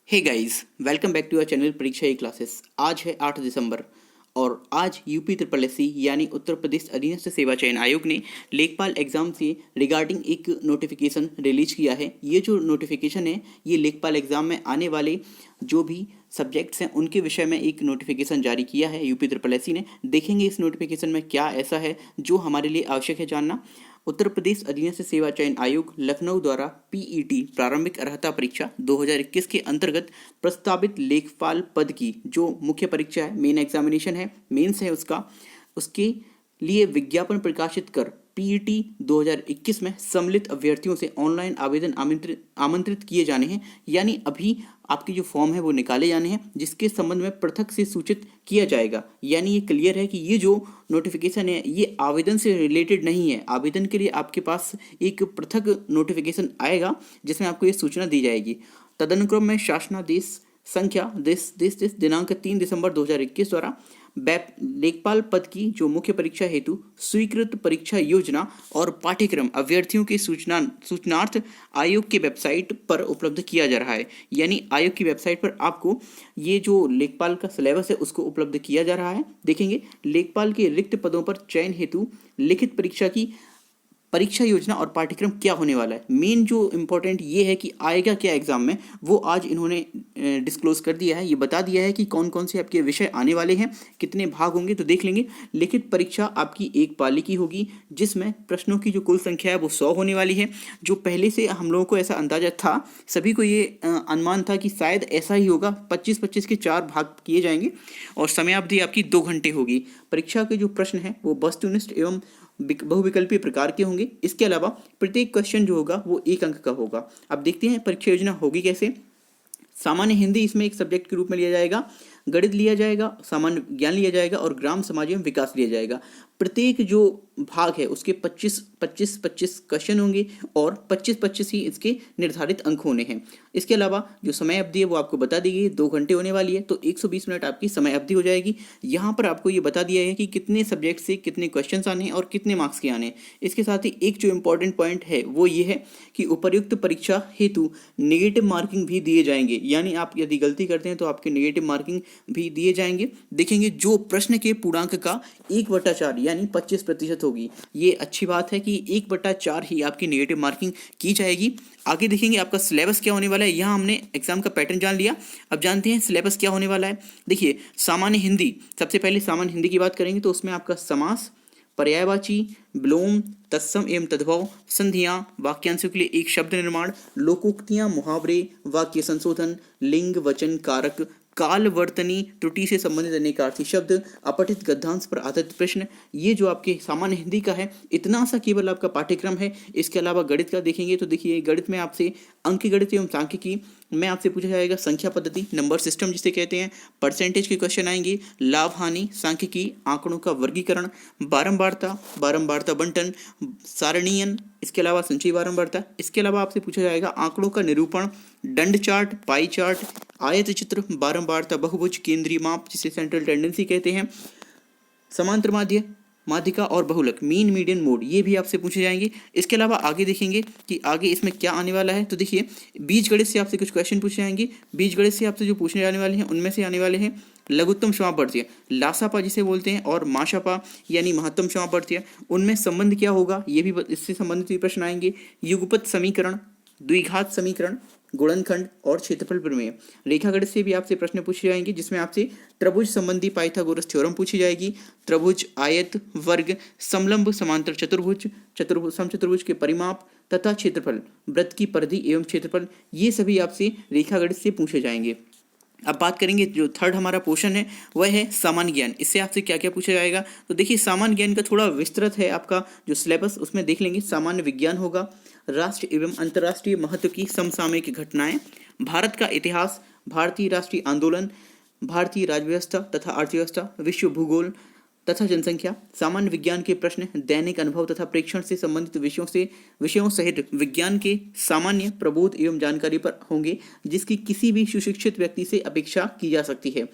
Hey guys, welcome back to our channel Pariksha classes. आज है 8 दिसंबर और आज यूपी ट्रिपल एससी यानी उत्तर प्रदेश अधीनस्थ सेवा चयन आयोग ने लेखपाल एग्जाम से रिगार्डिंग एक नोटिफिकेशन रिलीज किया है। ये जो नोटिफिकेशन है ये लेखपाल एग्जाम में आने वाले जो भी सब्जेक्ट्स हैं उनके विषय में एक नोटिफिकेशन जारी किया है यूपी ट्रिपल एससी ने। देखेंगे इस नोटिफिकेशन में क्या ऐसा है जो हमारे लिए आवश्यक है जानना। उत्तर प्रदेश अधीनस्थ सेवा चयन आयोग लखनऊ द्वारा पीईटी प्रारंभिक अर्हता परीक्षा 2021 के अंतर्गत प्रस्तावित लेखपाल पद की जो मुख्य परीक्षा है, मेन एग्जामिनेशन है, मेंस है उसके लिए विज्ञापन प्रकाशित कर पीईटी 2021 में सम्मिलित अभ्यर्थियों से ऑनलाइन आवेदन आमंत्रित किए जाने हैं। यानी अभी आपके जो फॉर्म है वो निकाले जाने हैं जिसके संबंध में पृथक से सूचित किया जाएगा। यानी ये क्लियर है कि ये जो नोटिफिकेशन है ये आवेदन से रिलेटेड नहीं है। आवेदन के लिए आपके पास एक पृथक नोटिफिकेशन आएगा जिसमें आपको ये सूचना दी जाएगी। तदनुक्रम में शासनादेश संख्या दिनांक 3 दिसंबर 2021 द्वारा लेखपाल पद की जो मुख्य परीक्षा हेतु स्वीकृत परीक्षा योजना और पाठ्यक्रम अभ्यर्थियों के सूचनार्थ आयोग के वेबसाइट पर उपलब्ध किया जा रहा है। यानी आयोग की वेबसाइट पर आपको ये जो लेखपाल का सिलेबस है उसको उपलब्ध किया जा रहा है। देखेंगे लेखपाल के रिक्त पदों पर चयन हेतु लिखित परीक्षा की परीक्षा योजना और पाठ्यक्रम क्या होने वाला है। मेन जो इम्पोर्टेंट ये है कि आएगा क्या एग्जाम में वो आज इन्होंने डिस्क्लोज कर दिया है। ये बता दिया है कि कौन कौन से आपके विषय आने वाले हैं, कितने भाग होंगे। तो देख लेंगे लिखित परीक्षा आपकी एक पाली की होगी जिसमें प्रश्नों की जो कुल संख्या है वो 100 होने वाली है। जो पहले से हम लोगों को ऐसा अंदाजा था, सभी को ये अनुमान था कि शायद ऐसा ही होगा। 25-25 के 4 भाग किए जाएंगे और समयावधि आपकी 2 घंटे होगी। परीक्षा के जो प्रश्न है वो वस्तुनिष्ठ एवं बहुविकल्पीय प्रकार के होंगे। इसके अलावा प्रत्येक क्वेश्चन जो होगा वो 1 अंक का होगा। अब देखते हैं परीक्षा योजना होगी कैसे। सामान्य हिंदी इसमें एक सब्जेक्ट के रूप में लिया जाएगा, गणित लिया जाएगा, सामान्य ज्ञान लिया जाएगा और ग्राम समाज एवं विकास लिया जाएगा। प्रत्येक जो भाग है उसके 25 क्वेश्चन होंगे और 25 ही इसके निर्धारित अंक होने हैं। इसके अलावा जो समय अवधि है वो आपको बता दी गई, 2 घंटे होने वाली है, तो 120 मिनट आपकी समय अवधि हो जाएगी। यहाँ पर आपको ये बता दिया है कि कितने सब्जेक्ट से कितने क्वेश्चन आने हैं और कितने मार्क्स के आने हैं। इसके साथ ही एक जो इम्पोर्टेंट पॉइंट है वो ये है कि उपर्युक्त परीक्षा हेतु नेगेटिव मार्किंग भी दिए जाएंगे। यानी आप यदि गलती करते हैं तो आपके नेगेटिव मार्किंग भी दिए जाएंगे। देखेंगे जो प्रश्न के पूर्णांक का 1/4 यानी 25% होगी। ये अच्छी बात है कि 1/4 ही आपकी नेगेटिव मार्किंग की जाएगी। आगे देखेंगे आपका सिलेबस क्या होने वाला है। यहाँ हमने एग्जाम का पैटर्न जान लिया, अब जानते हैं सिलेबस क्या होने वाला है। देखिए सामान्य हिंदी, सबसे पहले सामान्य हिंदी की बात करेंगे तो उसमें आपका समास, पर्यायवाची, विलोम, तत्सम एवं तद्भव, संधियां, वाक्यांशों के लिए एक शब्द निर्माण, लोकोक्तियां, मुहावरे, वाक्य संशोधन, लिंग, वचन, कारक, काल, वर्तनी, त्रुटि से संबंधित अनेकार्थी शब्द, अपठित गद्यांश पर आधारित प्रश्न। ये जो आपके सामान्य हिंदी का है इतना सा केवल आपका पाठ्यक्रम है। इसके अलावा गणित का देखेंगे तो देखिए गणित में आपसे अंकगणित एवं सांख्यिकी में आपसे पूछा जाएगा संख्या पद्धति, नंबर सिस्टम जिसे कहते हैं, परसेंटेज के क्वेश्चन आएंगे, लाभ हानि, सांख्यिकी, आंकड़ों का वर्गीकरण, बारंबारता बंटन, सारणीयन, इसके अलावा संचयी बारंबारता। इसके अलावा आपसे पूछा जाएगा आंकड़ों का निरूपण, दंड चार्ट, पाई चार्ट, आयत चित्र, बारंबारता, बहुभुज, केंद्रीय माप जिसे सेंट्रल टेंडेंसी कहते हैं, समांतर माध्य, माध्यिका और बहुलक, मीन, मीडियन, मोड, ये भी आपसे पूछे जाएंगे। इसके अलावा आगे देखेंगे कि आगे इसमें क्या आने वाला है। तो देखिए बीजगणित से आपसे कुछ क्वेश्चन पूछे जाएंगे। बीजगणित से आपसे जो पूछने जाने वाले हैं उनमें से आने वाले हैं लघुत्तम समापवर्तीय, लासापा जिसे बोलते हैं, और माशापा यानी महत्तम समापवर्तीय, उनमें संबंध क्या होगा ये भी इससे संबंधित भी प्रश्न आएंगे। युगपत समीकरण, द्विघात समीकरण, गुणनखंड और क्षेत्रफल प्रमेय। रेखागणित से भी आपसे प्रश्न पूछे जाएंगे जिसमें आपसे त्रिभुज संबंधी पाइथागोरस थ्योरम पूछी जाएगी, त्रिभुज, आयत, वर्ग, समलंब, समांतर चतुर्भुज, समचतुर्भुज के परिमाप तथा क्षेत्रफल, वृत्त की परिधि एवं क्षेत्रफल, ये सभी आपसे रेखागणित से पूछे जाएंगे। अब बात करेंगे जो थर्ड हमारा पोर्शन है वह है सामान्य ज्ञान। इससे आपसे क्या क्या पूछा जाएगा। तो देखिए सामान्य ज्ञान का थोड़ा विस्तृत है आपका जो सिलेबस, उसमें देख लेंगे सामान्य विज्ञान होगा, राष्ट्रीय एवं अंतर्राष्ट्रीय महत्व की समसामयिक घटनाएं, भारत का इतिहास, भारतीय राष्ट्रीय आंदोलन, भारतीय राज्यव्यवस्था तथा अर्थव्यवस्था, विश्व भूगोल तथा जनसंख्या, सामान्य विज्ञान के प्रश्न, दैनिक अनुभव तथा प्रेक्षण से संबंधित विषयों सहित विज्ञान के सामान्य प्रबोध एवं जानकारी पर होंगे जिसकी किसी भी सुशिक्षित व्यक्ति से अपेक्षा की जा सकती है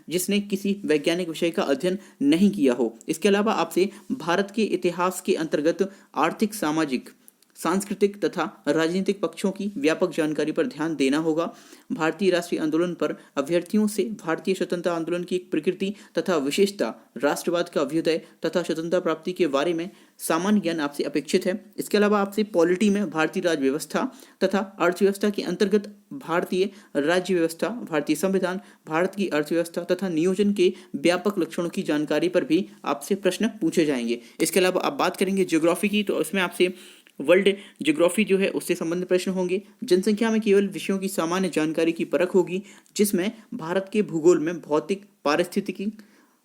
जिसने किसी वैज्ञानिक विषय का अध्ययन नहीं किया हो। इसके अलावा आपसे भारत के इतिहास के अंतर्गत आर्थिक, सामाजिक, सांस्कृतिक तथा राजनीतिक पक्षों की व्यापक जानकारी पर ध्यान देना होगा। भारतीय राष्ट्रीय आंदोलन पर अभ्यर्थियों से भारतीय स्वतंत्रता आंदोलन की एक प्रकृति तथा विशेषता, राष्ट्रवाद का अभ्युदय तथा स्वतंत्रता प्राप्ति के बारे में सामान्य ज्ञान आपसे अपेक्षित है। इसके अलावा आपसे पॉलिटी में भारतीय राज्य व्यवस्था तथा अर्थव्यवस्था के अंतर्गत भारतीय राज्य व्यवस्था, भारतीय संविधान, भारत की अर्थव्यवस्था तथा नियोजन के व्यापक लक्षणों की जानकारी पर भी आपसे प्रश्न पूछे जाएंगे। इसके अलावा आप बात करेंगे ज्योग्राफी की, तो उसमें आपसे वर्ल्ड ज्योग्राफी जो है उससे संबंधित प्रश्न होंगे। जनसंख्या में केवल विषयों की सामान्य जानकारी की परख होगी, जिसमें भारत के भूगोल में भौतिक, पारिस्थितिकी,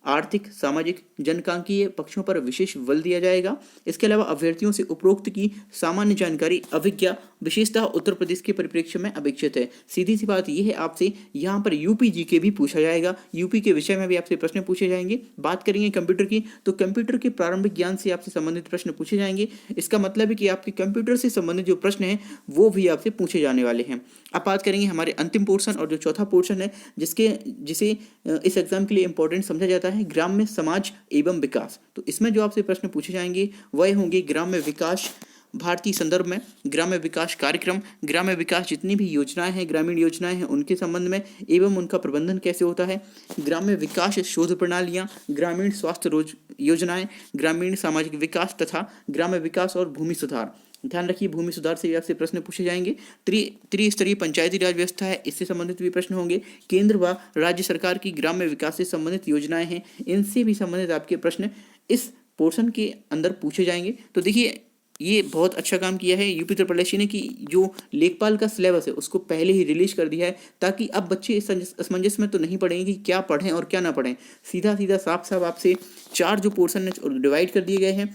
आर्थिक, सामाजिक, जनकांकीय पक्षों पर विशेष बल दिया जाएगा। इसके अलावा अभ्यर्थियों से उपरोक्त की सामान्य जानकारी अभिज्ञा विशेषतः उत्तर प्रदेश के परिप्रेक्ष्य में अपेक्षित है। सीधी सी बात यह है, आपसे यहाँ पर यूपी जीके भी पूछा जाएगा, यूपी के विषय में भी आपसे प्रश्न पूछे जाएंगे। बात करेंगे कंप्यूटर की, तो कंप्यूटर के प्रारंभिक ज्ञान से आपसे संबंधित प्रश्न पूछे जाएंगे। इसका मतलब है कि आपके कंप्यूटर से संबंधित जो प्रश्न हैं वो भी आपसे पूछे जाने वाले हैं। अब बात करेंगे हमारे अंतिम पोर्शन और जो चौथा पोर्शन है, जिसे इस एग्जाम के लिए इंपॉर्टेंट समझा जाता है, ग्राम्य समाज एवं विकास। तो इसमें जो आपसे प्रश्न पूछे जाएंगे वह होंगे ग्राम्य विकास भारतीय संदर्भ में, ग्राम्य विकास कार्यक्रम, ग्राम्य विकास जितनी भी योजनाएं हैं, ग्रामीण योजनाएं हैं, उनके संबंध में एवं उनका प्रबंधन कैसे होता है, ग्राम्य विकास शोध प्रणालियां, ग्रामीण स्वास्थ्य योजनाएं, ग्रामीण सामाजिक विकास तथा ग्राम्य विकास और भूमि सुधार। ध्यान रखिए, भूमि सुधार से भी आपसे प्रश्न पूछे जाएंगे। त्रिस्तरीय पंचायती राज व्यवस्था है, इससे संबंधित भी प्रश्न होंगे। केंद्र व राज्य सरकार की ग्राम्य विकास से संबंधित योजनाएं हैं, इनसे भी संबंधित आपके प्रश्न इस पोर्शन के अंदर पूछे जाएंगे। तो देखिए, ये बहुत अच्छा काम किया है यूपी त्रिपल ने कि जो लेखपाल का सिलेबस है उसको पहले ही रिलीज कर दिया है, ताकि अब बच्चे इस असमंजस में तो नहीं पढ़ेंगे कि क्या पढ़ें और क्या ना पढ़ें। सीधा सीधा साफ साफ आपसे 4 जो पोर्शन डिवाइड कर दिए गए हैं,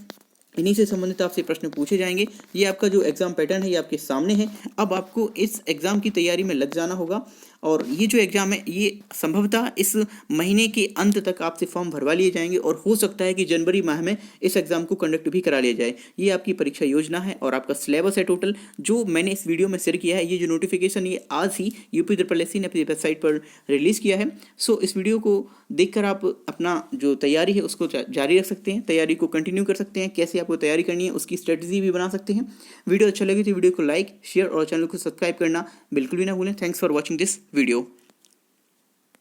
इन्हीं से संबंधित आपसे प्रश्न पूछे जाएंगे। ये आपका जो एग्जाम पैटर्न है ये आपके सामने है। अब आपको इस एग्जाम की तैयारी में लग जाना होगा, और ये जो एग्जाम है ये संभवतः इस महीने के अंत तक आपसे फॉर्म भरवा लिए जाएंगे, और हो सकता है कि जनवरी माह में इस एग्जाम को कंडक्ट भी करा लिया जाए। ये आपकी परीक्षा योजना है और आपका सिलेबस है टोटल, जो मैंने इस वीडियो में शेयर किया है। ये जो नोटिफिकेशन ये आज ही यूपी ट्रिपल ने अपनी वेबसाइट पर रिलीज किया है। सो इस वीडियो को देखकर आप अपना जो तैयारी है उसको जारी रख सकते हैं, तैयारी को कंटिन्यू कर सकते हैं। कैसे आपको तैयारी करनी है उसकी स्ट्रेटजी भी बना सकते हैं। वीडियो अच्छा लगे तो वीडियो को लाइक, शेयर और चैनल को सब्सक्राइब करना बिल्कुल भी ना भूलें। Thanks for watching this video।